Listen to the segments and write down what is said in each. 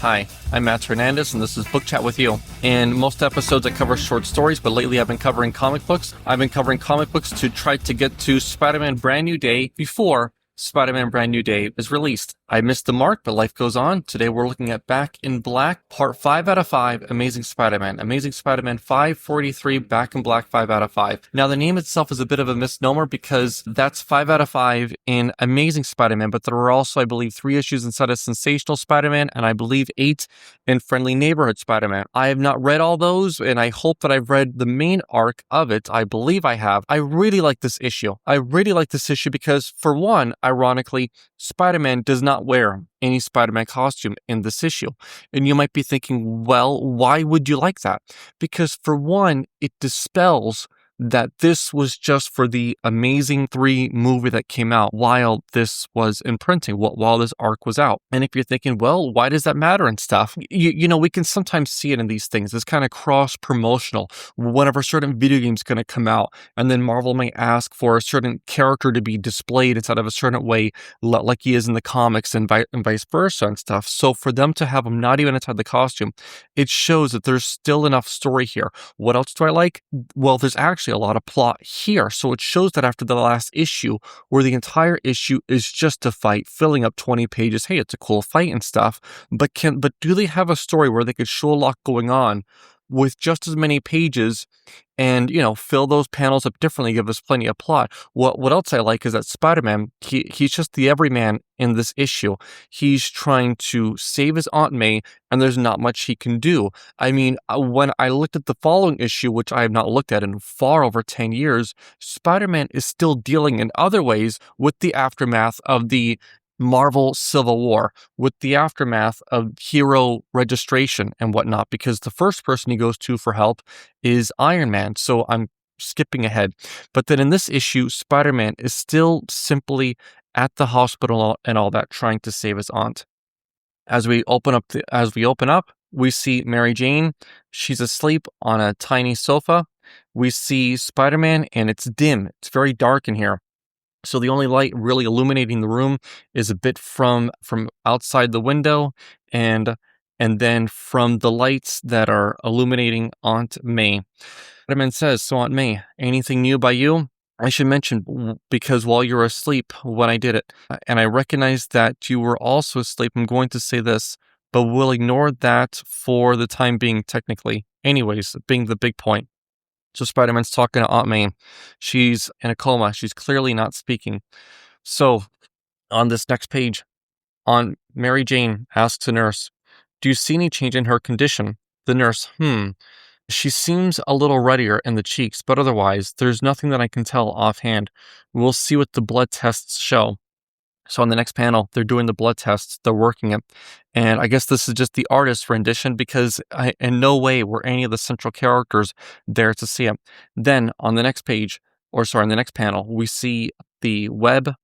Hi, I'm Matt Hernandez, and this is Book Chat with You. In most episodes, I cover short stories, but lately I've been covering comic books. I've been covering comic books to try to get to Spider-Man Brand New Day before Spider-Man Brand New Day is released. I missed the mark, but life goes on. Today we're looking at Back in Black, Part 5 out of 5, Amazing Spider-Man. Amazing Spider-Man 543, Back in Black 5 out of 5. Now, the name itself is a bit of a misnomer because that's 5 out of 5 in Amazing Spider-Man, but there were also, I believe, 3 issues inside of Sensational Spider-Man, and I believe 8 in Friendly Neighborhood Spider-Man. I have not read all those, and I hope that I've read the main arc of it. I believe I have. I really like this issue. Because, for one, ironically, Spider-Man does not wear any Spider-Man costume in this issue. And you might be thinking, well, why would you like that? Because for one, it dispels that this was just for the Amazing 3 movie that came out while this was in printing, while this arc was out. And if you're thinking, well, why does that matter and stuff? You know, we can sometimes see it in these things. It's kind of cross-promotional. Whenever a certain video game's going to come out, and then Marvel may ask for a certain character to be displayed inside of a certain way, like he is in the comics and vice versa and stuff. So for them to have him not even inside the costume, it shows that there's still enough story here. What else do I like? Well, there's actually a lot of plot here. So it shows that after the last issue, where the entire issue is just a fight, filling up 20 pages, hey, it's a cool fight and stuff, but do they have a story where they could show a lot going on with just as many pages and, you know, fill those panels up differently, give us plenty of plot? What else I like is that Spider-Man, he's just the everyman in this issue. He's trying to save his Aunt May, and there's not much he can do. I mean, when I looked at the following issue, which I have not looked at in far over 10 years, Spider-Man is still dealing in other ways with the aftermath of the Marvel Civil War, with the aftermath of hero registration and whatnot, because the first person he goes to for help is Iron Man. So I'm skipping ahead. But then in this issue, Spider-Man is still simply at the hospital and all that, trying to save his aunt. As we open up, we see Mary Jane. She's asleep on a tiny sofa. We see Spider-Man, and it's dim. It's very dark in here. So the only light really illuminating the room is a bit from outside the window and then from the lights that are illuminating Aunt May. Spider-Man says, "So Aunt May, anything new by you? I should mention, because while you were asleep when I did it, and I recognize that you were also asleep, I'm going to say this, but we'll ignore that for the time being technically. Anyways, being the big point." So Spider-Man's talking to Aunt May. She's in a coma. She's clearly not speaking. So on this next page, Aunt Mary Jane asks a nurse, "Do you see any change in her condition?" The nurse, She seems a little reddier in the cheeks, but otherwise, there's nothing that I can tell offhand. We'll see what the blood tests show. So on the next panel, they're doing the blood tests, they're working it. And I guess this is just the artist's rendition, because in no way were any of the central characters there to see it. Then on the next on the next panel, we see the web.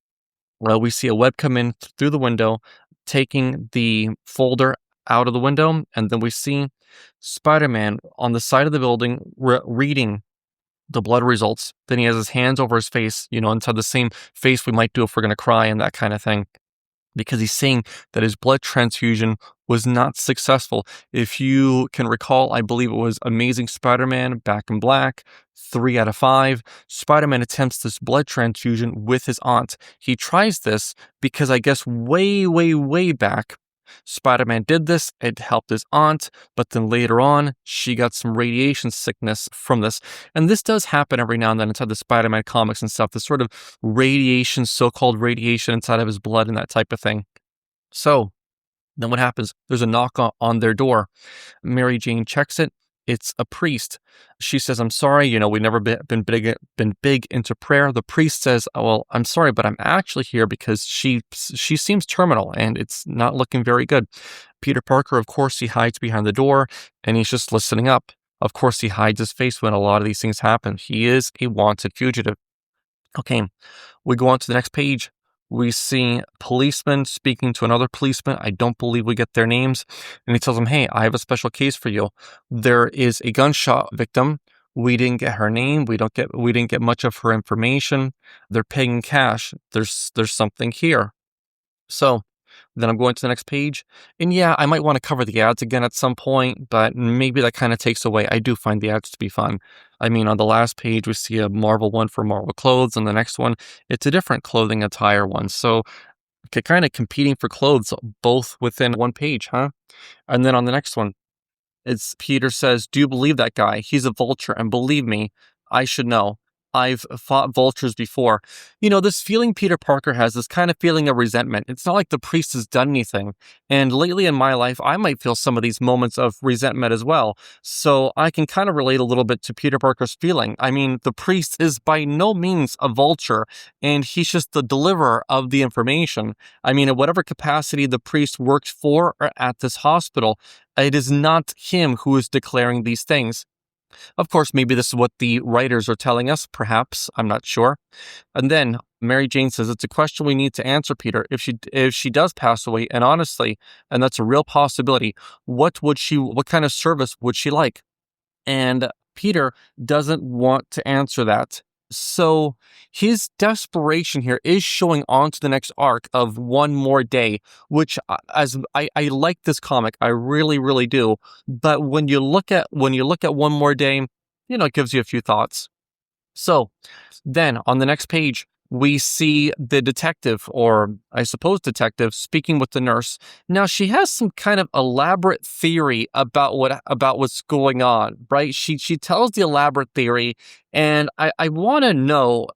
Well, we see a web come in through the window, taking the folder out of the window. And then we see Spider-Man on the side of the building reading the blood results. Then he has his hands over his face, inside the same face we might do if we're going to cry and that kind of thing, because he's saying that his blood transfusion was not successful. If you can recall, I believe it was Amazing Spider-Man Back in Black, 3 out of 5. Spider-Man attempts this blood transfusion with his aunt. He tries this because I guess way, way, way back, Spider-Man did this, it helped his aunt, but then later on, she got some radiation sickness from this. And this does happen every now and then inside the Spider-Man comics and stuff, this sort of radiation, so-called radiation inside of his blood and that type of thing. So, then what happens? There's a knock on their door. Mary Jane checks it. It's a priest. She says, "I'm sorry, we've never been big into prayer." The priest says, "Oh, well, I'm sorry, but I'm actually here because she seems terminal and it's not looking very good." Peter Parker, of course, he hides behind the door and he's just listening up. Of course, he hides his face when a lot of these things happen. He is a wanted fugitive. Okay, we go on to the next page. We see a policeman speaking to another policeman. I don't believe we get their names. And he tells him, "Hey, I have a special case for you. There is a gunshot victim. We didn't get her name. We didn't get much of her information. They're paying cash. There's something here." So Then I'm going to the next page. And yeah, I might want to cover the ads again at some point, but maybe that kind of takes away. I do find the ads to be fun. I mean, on the last page, we see a Marvel one for Marvel clothes, and the next one, it's a different clothing attire one. So kind of competing for clothes both within one page, huh? And then on the next one, it's Peter says, "Do you believe that guy? He's a vulture, and believe me, I should know. I've fought vultures before." This feeling Peter Parker has, this kind of feeling of resentment. It's not like the priest has done anything. And lately in my life, I might feel some of these moments of resentment as well. So I can kind of relate a little bit to Peter Parker's feeling. I mean, the priest is by no means a vulture, and he's just the deliverer of the information. I mean, in whatever capacity the priest works for or at this hospital, it is not him who is declaring these things. Of course, maybe this is what the writers are telling us, perhaps, I'm not sure. And then Mary Jane says, "It's a question we need to answer, Peter. If she does pass away, and honestly, and that's a real possibility, what kind of service would she like?" And Peter doesn't want to answer that. So his desperation here is showing on to the next arc of One More Day, which as I like this comic, I really, really do. But when you look at One More Day, it gives you a few thoughts. So then on the next page, we see the detective, or I suppose detective, speaking with the nurse. Now she has some kind of elaborate theory about what's going on, right? She tells the elaborate theory, and I want to know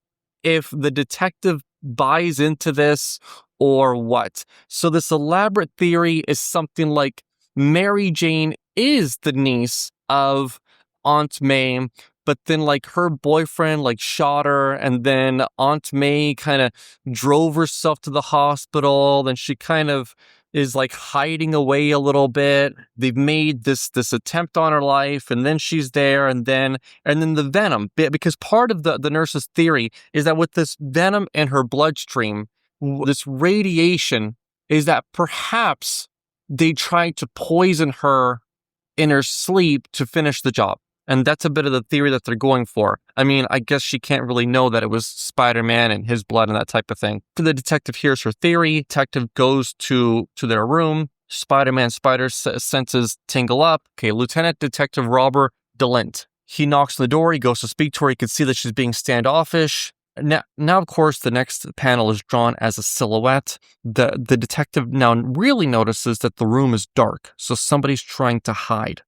if the detective buys into this or what. So this elaborate theory is something like Mary Jane is the niece of Aunt May, but then like her boyfriend like shot her, and then Aunt May kind of drove herself to the hospital. Then she kind of is like hiding away a little bit. They've made this attempt on her life, and then she's there, and then the venom, because part of the nurse's theory is that with this venom in her bloodstream, this radiation, is that perhaps they tried to poison her in her sleep to finish the job. And that's a bit of the theory that they're going for. I mean, I guess she can't really know that it was Spider-Man and his blood and that type of thing. The detective hears her theory. Detective goes to their room. Spider-Man spider senses tingle up. Okay, Lieutenant Detective Robert DeLint. He knocks on the door. He goes to speak to her. He can see that she's being standoffish. Now, of course, the next panel is drawn as a silhouette. The detective now really notices that the room is dark, so somebody's trying to hide.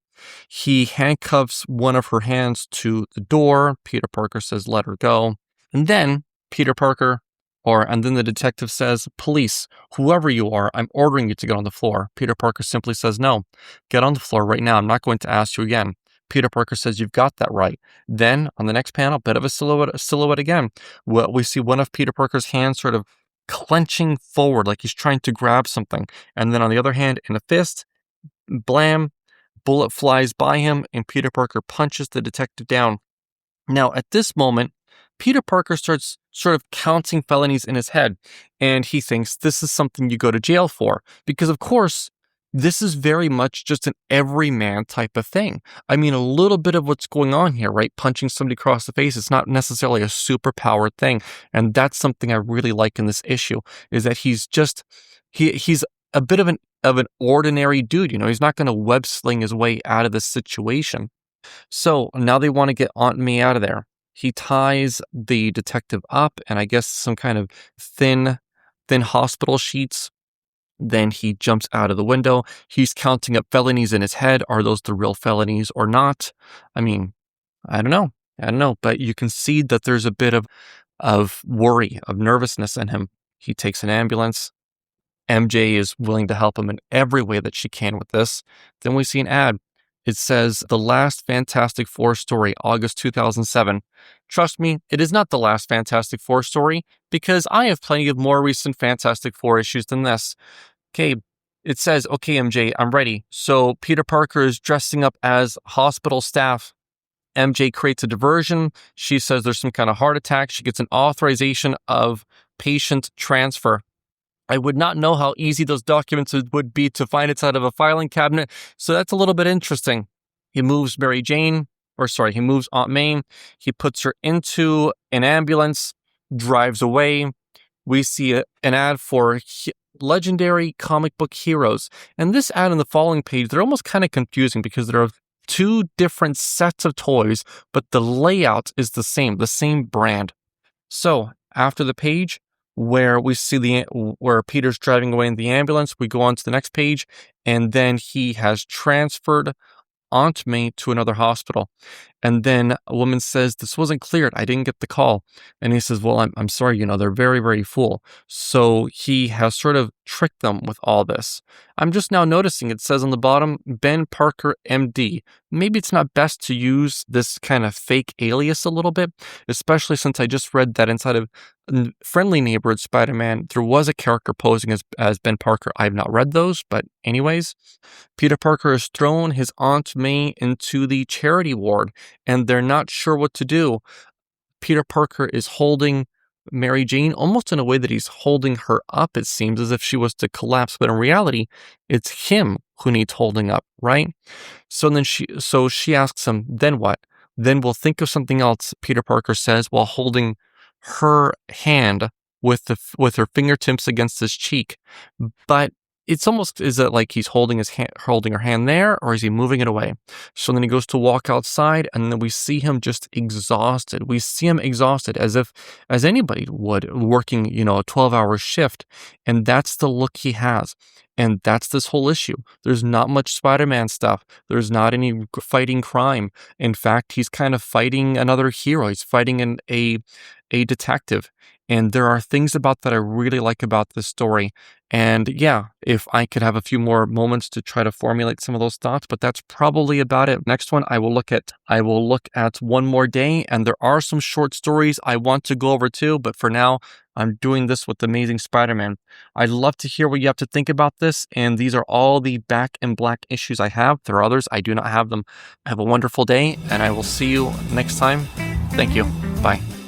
He handcuffs one of her hands to the door. Peter Parker says, "Let her go." And then and then the detective says, "Police, whoever you are, I'm ordering you to get on the floor." Peter Parker simply says, "No, get on the floor right now. I'm not going to ask you again." Peter Parker says, "You've got that right." Then on the next panel, bit of a silhouette again. We see one of Peter Parker's hands sort of clenching forward like he's trying to grab something. And then on the other hand, in a fist, blam, bullet flies by him, and Peter Parker punches the detective down. Now, at this moment, Peter Parker starts sort of counting felonies in his head, and he thinks this is something you go to jail for. Because, of course, this is very much just an everyman type of thing. I mean, a little bit of what's going on here, right? Punching somebody across the face, it's not necessarily a superpowered thing. And that's something I really like in this issue, is that he's a bit of an ordinary dude. He's not going to web sling his way out of this situation. So now they want to get Aunt May out of there. He ties the detective up, and I guess some kind of thin hospital sheets. Then he jumps out of the window. He's counting up felonies in his head. Are those the real felonies or not? I mean, I don't know. But you can see that there's a bit of worry, of nervousness in him. He takes an ambulance. MJ is willing to help him in every way that she can with this. Then we see an ad. It says, "The last Fantastic Four story, August 2007. Trust me, it is not the last Fantastic Four story, because I have plenty of more recent Fantastic Four issues than this." Okay, it says, "Okay, MJ, I'm ready." So Peter Parker is dressing up as hospital staff. MJ creates a diversion. She says there's some kind of heart attack. She gets an authorization of patient transfer. I would not know how easy those documents would be to find inside of a filing cabinet, so that's a little bit interesting. He moves he moves Aunt May. He puts her into an ambulance, drives away. We see an ad for legendary comic book heroes. And this ad and the following page, they're almost kind of confusing because there are two different sets of toys, but the layout is the same brand. So after the page where we see where Peter's driving away in the ambulance, we go on to the next page, and then he has transferred Aunt May to another hospital. And then a woman says, "This wasn't cleared. I didn't get the call." And he says, "Well, I'm sorry, they're very, very full." So he has sort of tricked them with all this. I'm just now noticing it says on the bottom, Ben Parker, MD. Maybe it's not best to use this kind of fake alias a little bit, especially since I just read that inside of Friendly Neighborhood Spider-Man, there was a character posing as Ben Parker. I have not read those, but anyways, Peter Parker has thrown his Aunt May into the charity ward, and they're not sure what to do. Peter Parker is holding Mary Jane almost in a way that he's holding her up, it seems, as if she was to collapse. But in reality, it's him who needs holding up, right? So she asks him, "Then what?" "Then we'll think of something else," Peter Parker says, while holding her hand with her fingertips against his cheek. But it's almost, is it like he's holding her hand there, or is he moving it away? So then he goes to walk outside, and then we see him just exhausted. We see him exhausted as anybody would, working, a 12-hour shift. And that's the look he has. And that's this whole issue. There's not much Spider-Man stuff. There's not any fighting crime. In fact, he's kind of fighting another hero. He's fighting a detective. And there are things about that I really like about this story. And yeah, if I could have a few more moments to try to formulate some of those thoughts, but that's probably about it. Next one, I will look at One More Day, and there are some short stories I want to go over too, but for now, I'm doing this with Amazing Spider-Man. I'd love to hear what you have to think about this, and these are all the Back in Black issues I have. There are others, I do not have them. Have a wonderful day, and I will see you next time. Thank you. Bye.